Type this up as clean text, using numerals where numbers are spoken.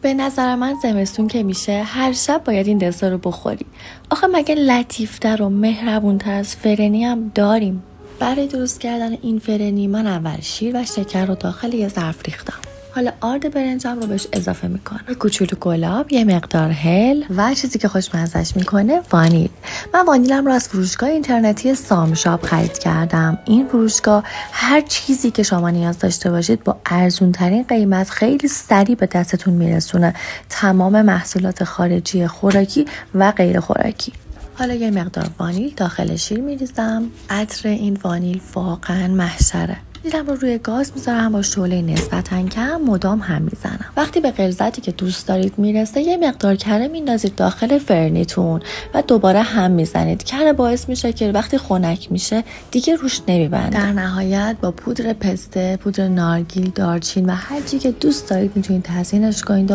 به نظر من زمستون که میشه هر شب باید این دسر رو بخوری. آخه مگه لطیفتر و مهربونتر از فرنی هم داریم؟ برای درست کردن این فرنی من اول شیر و شکر رو داخل یه ظرف ریختم. حالا آرد برنجم رو بهش اضافه میکنم. یه کوچولو گلاب، یه مقدار هل و چیزی که خوشمزه‌اش میکنه وانیل. من وانیلم رو از فروشگاه اینترنتی سام شاپ خرید کردم. این فروشگاه هر چیزی که شما نیاز داشته باشید با ارزون ترین قیمت خیلی سریع به دستتون میرسونه. تمام محصولات خارجی خوراکی و غیر خوراکی. حالا یه مقدار وانیل داخل شیر میریزم. عطر این وانیل واقعا محشره. شیرم رو روی گاز میذارم، با شعله نسبتاً کم مدام هم میزنم. وقتی به غلظتی که دوست دارید میرسه یه مقدار کره میندازید داخل فرنیتون و دوباره هم میزنید. کره باعث میشه که وقتی خنک میشه دیگه روش نمیبنده. در نهایت با پودر پسته، پودر نارگیل، دارچین و هر چی که دوست دارید میتونید تزیینش کنید.